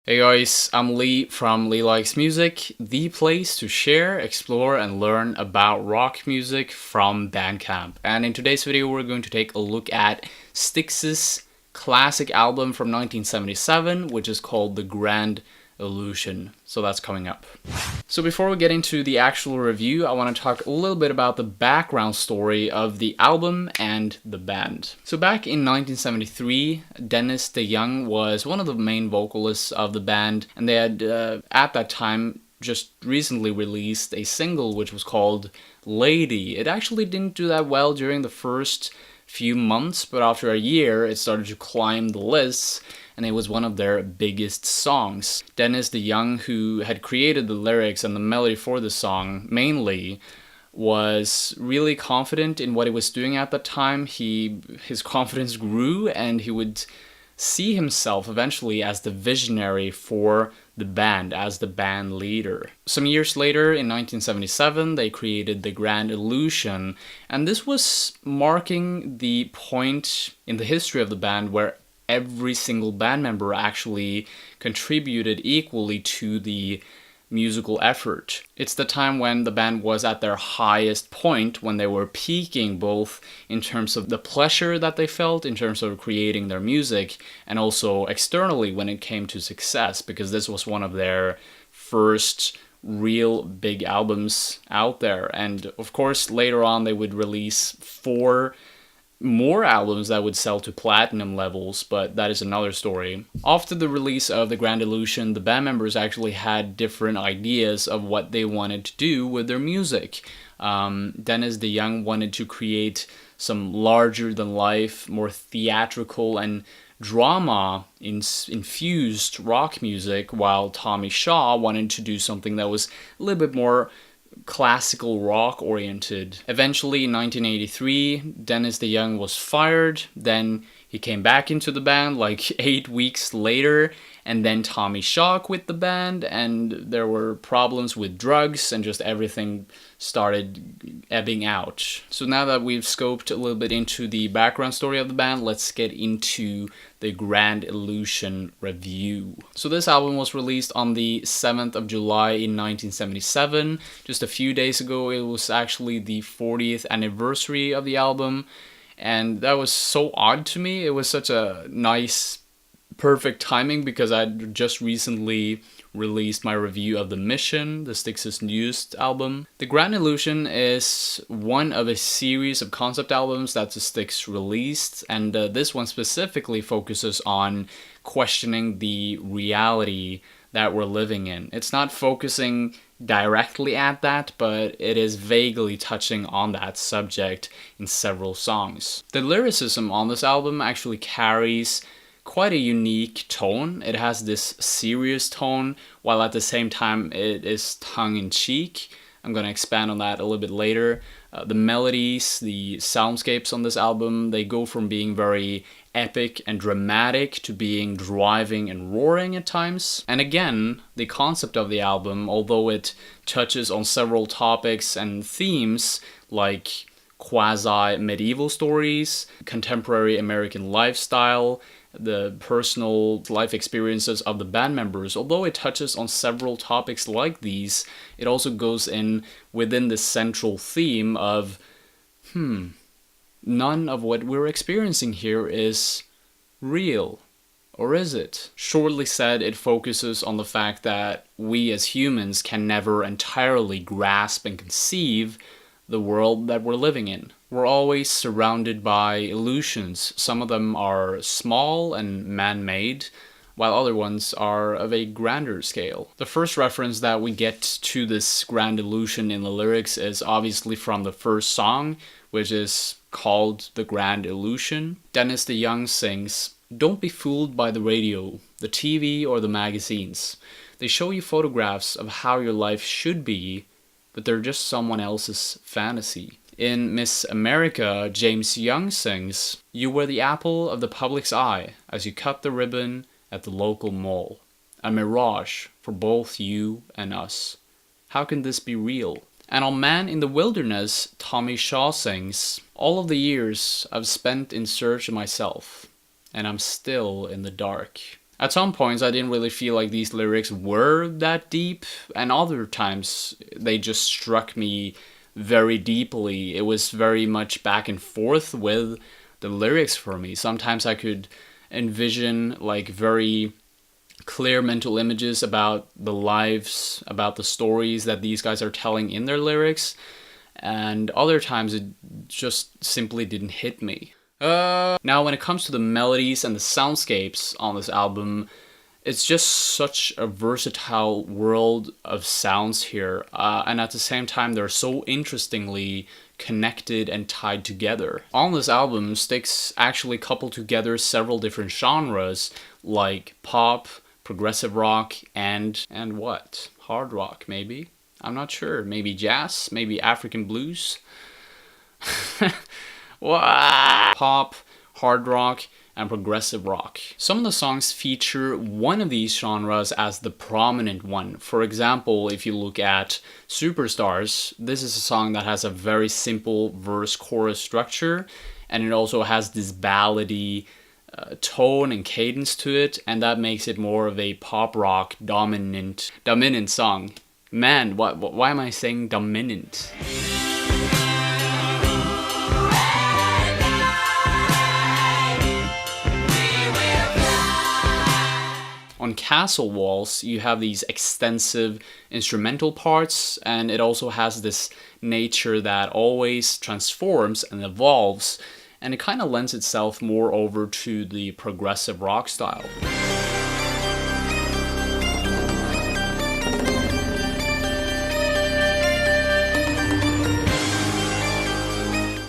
Hey guys, I'm Lee from Lee Likes Music, the place to share, explore, and learn about rock music from Bandcamp. And in today's video, we're going to take a look at Styx's classic album from 1977, which is called The Grand Illusion. So that's coming up. So before we get into the actual review, I want to talk a little bit about the background story of the album and the band. So back in 1973, Dennis DeYoung was one of the main vocalists of the band, and they had, at that time, just recently released a single which was called Lady. It actually didn't do that well during the first few months, but after a year, it started to climb the lists, and it was one of their biggest songs. Dennis DeYoung, who had created the lyrics and the melody for the song mainly, was really confident in what he was doing at that time. His confidence grew, and he would see himself eventually as the visionary for the band, as the band leader. Some years later, in 1977, they created The Grand Illusion, and this was marking the point in the history of the band where every single band member actually contributed equally to the musical effort. It's the time when the band was at their highest point, when they were peaking both in terms of the pleasure that they felt in terms of creating their music, and also externally when it came to success, because this was one of their first real big albums out there. And of course later on they would release 4 more albums that would sell to platinum levels, but that is another story. After the release of The Grand Illusion, the band members actually had different ideas of what they wanted to do with their music. Dennis DeYoung wanted to create some larger-than-life, more theatrical and drama-infused rock music, while Tommy Shaw wanted to do something that was a little bit more classical rock oriented. Eventually in 1983, Dennis DeYoung was fired, then he came back into the band like 8 weeks later, and then Tommy Shaw quit the band, and there were problems with drugs, and just everything started ebbing out. So now that we've scoped a little bit into the background story of the band, let's get into the Grand Illusion review. So this album was released on the 7th of July in 1977. Just a few days ago, it was actually the 40th anniversary of the album, and that was so odd to me. It was such a nice, perfect timing because I'd just recently released my review of The Mission, the Styx's newest album. The Grand Illusion is one of a series of concept albums that the Styx released, and this one specifically focuses on questioning the reality that we're living in. It's not focusing directly at that, but it is vaguely touching on that subject in several songs. The lyricism on this album actually carries quite a unique tone. It has this serious tone, while at the same time it is tongue-in-cheek. I'm going to expand on that a little bit later. The melodies, the soundscapes on this album, they go from being very epic and dramatic to being driving and roaring at times. And again, the concept of the album, although it touches on several topics and themes like quasi-medieval stories, contemporary American lifestyle, the personal life experiences of the band members, although it touches on several topics like these, it also goes in within the central theme of, none of what we're experiencing here is real. Or is it? Shortly said, it focuses on the fact that we as humans can never entirely grasp and conceive the world that we're living in. We're always surrounded by illusions. Some of them are small and man-made, while other ones are of a grander scale. The first reference that we get to this grand illusion in the lyrics is obviously from the first song, which is called The Grand Illusion. Dennis DeYoung sings, "Don't be fooled by the radio, the TV, or the magazines. They show you photographs of how your life should be, but they're just someone else's fantasy." In Miss America, James Young sings, "You were the apple of the public's eye as you cut the ribbon at the local mall. A mirage for both you and us. How can this be real?" And on Man in the Wilderness, Tommy Shaw sings, "All of the years I've spent in search of myself, and I'm still in the dark. At some points, I didn't really feel like these lyrics were that deep, and other times they just struck me very deeply. It was very much back and forth with the lyrics for me. Sometimes I could envision like very clear mental images about the lives, about the stories that these guys are telling in their lyrics, and other times it just simply didn't hit me. Now, when it comes to the melodies and the soundscapes on this album, it's just such a versatile world of sounds here, and at the same time they're so interestingly connected and tied together. On this album, Styx actually coupled together several different genres like pop, progressive rock, and what? Hard rock, maybe? I'm not sure. Maybe jazz? Maybe African blues? What? Pop, hard rock, and progressive rock. Some of the songs feature one of these genres as the prominent one. For example, if you look at Superstars, this is a song that has a very simple verse-chorus structure, and it also has this ballady tone and cadence to it, and that makes it more of a pop rock dominant song. Man, why am I saying dominant? On Castle Walls, you have these extensive instrumental parts, and it also has this nature that always transforms and evolves, and it kind of lends itself more over to the progressive rock style.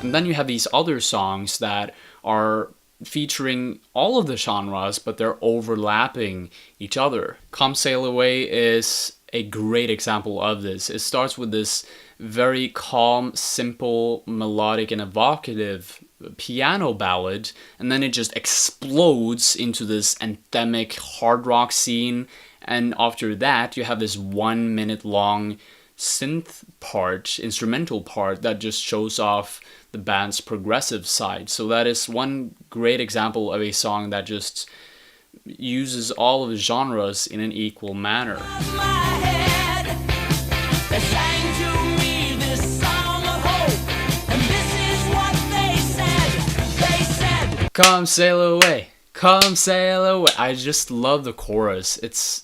And then you have these other songs that are featuring all of the genres, but they're overlapping each other. Come Sail Away is a great example of this. It starts with this very calm, simple, melodic, and evocative piano ballad, and then it just explodes into this anthemic hard rock scene, and after that you have this 1 minute long synth part, instrumental part, that just shows off the band's progressive side. So that is one great example of a song that just uses all of the genres in an equal manner. Come sail away, come sail away. I just love the chorus. It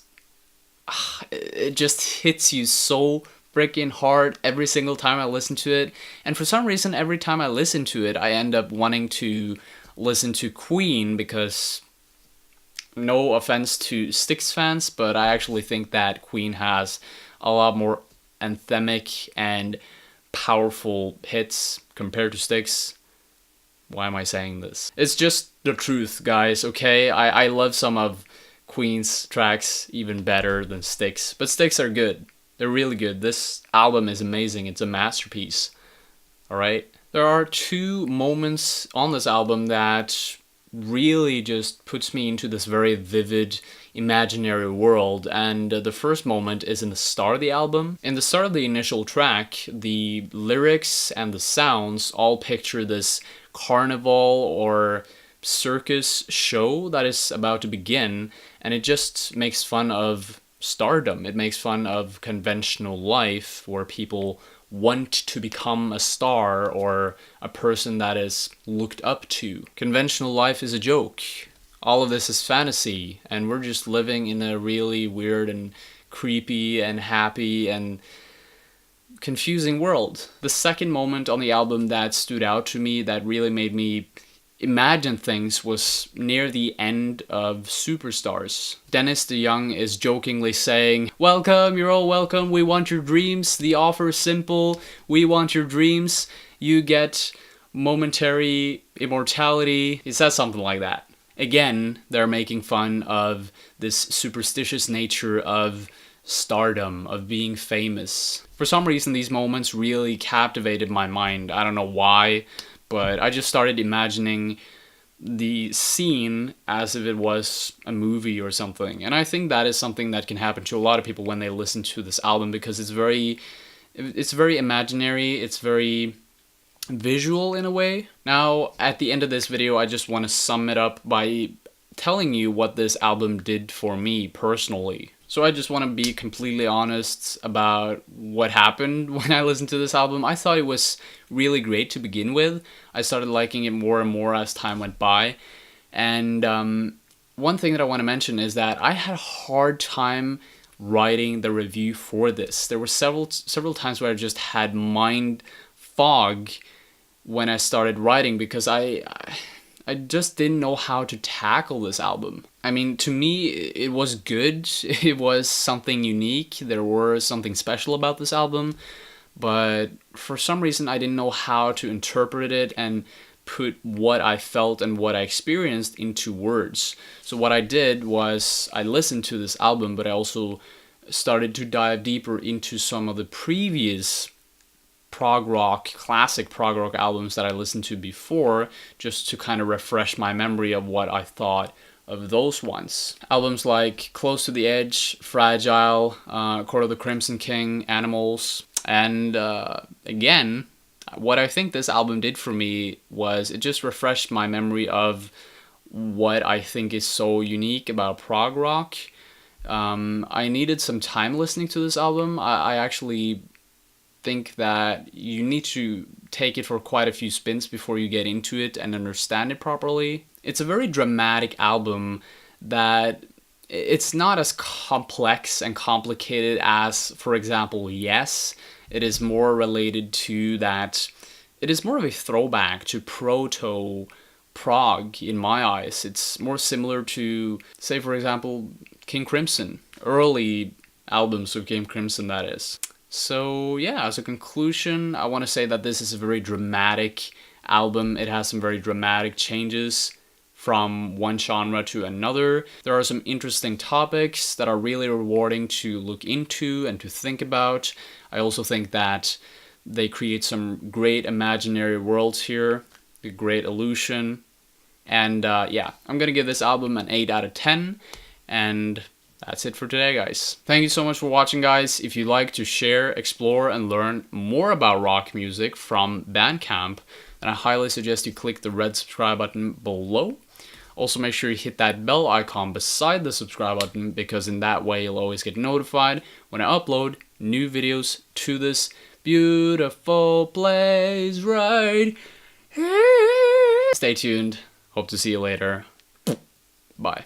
just hits you so freaking hard every single time I listen to it. And for some reason, every time I listen to it, I end up wanting to listen to Queen, because no offense to Styx fans, but I actually think that Queen has a lot more anthemic and powerful hits compared to Styx. Why am I saying this? It's just the truth, guys, okay? I love some of Queen's tracks even better than Styx, but Styx are good. They're really good. This album is amazing. It's a masterpiece. Alright? There are two moments on this album that really just puts me into this very vivid imaginary world, and the first moment is in the start of the album. In the start of the initial track, the lyrics and the sounds all picture this carnival or circus show that is about to begin, and it just makes fun of stardom. It makes fun of conventional life, where people want to become a star or a person that is looked up to. Conventional life is a joke. All of this is fantasy, and we're just living in a really weird and creepy and happy and confusing world. The second moment on the album that stood out to me, that really made me imagine things, was near the end of Superstars. Dennis DeYoung is jokingly saying, "Welcome, you're all welcome, we want your dreams, the offer is simple, we want your dreams, you get momentary immortality." He says something like that. Again, they're making fun of this superstitious nature of stardom, of being famous. For some reason, these moments really captivated my mind. I don't know why, but I just started imagining the scene as if it was a movie or something. And I think that is something that can happen to a lot of people when they listen to this album, because it's very imaginary, it's very visual in a way. Now, at the end of this video, I just want to sum it up by telling you what this album did for me personally. So I just want to be completely honest about what happened when I listened to this album. I thought it was really great to begin with. I started liking it more and more as time went by. And one thing that I want to mention is that I had a hard time writing the review for this. There were several times where I just had mind fog when I started writing because I just didn't know how to tackle this album. I mean, to me, it was good. It was something unique. There was something special about this album. But for some reason, I didn't know how to interpret it and put what I felt and what I experienced into words. So what I did was I listened to this album, but I also started to dive deeper into some of the previous classic prog rock albums that I listened to before, just to kind of refresh my memory of what I thought of those ones. Albums like Close to the Edge, Fragile, Court of the Crimson King, Animals, and again, what I think this album did for me was it just refreshed my memory of what I think is so unique about prog rock. I needed some time listening to this album. I actually think that you need to take it for quite a few spins before you get into it and understand it properly. It's a very dramatic album that it's not as complex and complicated as, for example, Yes. It is more related to that. It is more of a throwback to Proto prog in my eyes. It's more similar to, say, for example, King Crimson. Early albums of King Crimson, that is. So yeah, as a conclusion, I want to say that this is a very dramatic album. It has some very dramatic changes from one genre to another. There are some interesting topics that are really rewarding to look into and to think about. I also think that they create some great imaginary worlds here, a great illusion. And yeah, I'm gonna give this album an 8 out of 10. And that's it for today, guys. Thank you so much for watching, guys. If you'd like to share, explore, and learn more about rock music from Bandcamp, then I highly suggest you click the red subscribe button below. Also, make sure you hit that bell icon beside the subscribe button, because in that way you'll always get notified when I upload new videos to this beautiful place right here. Stay tuned. Hope to see you later. Bye.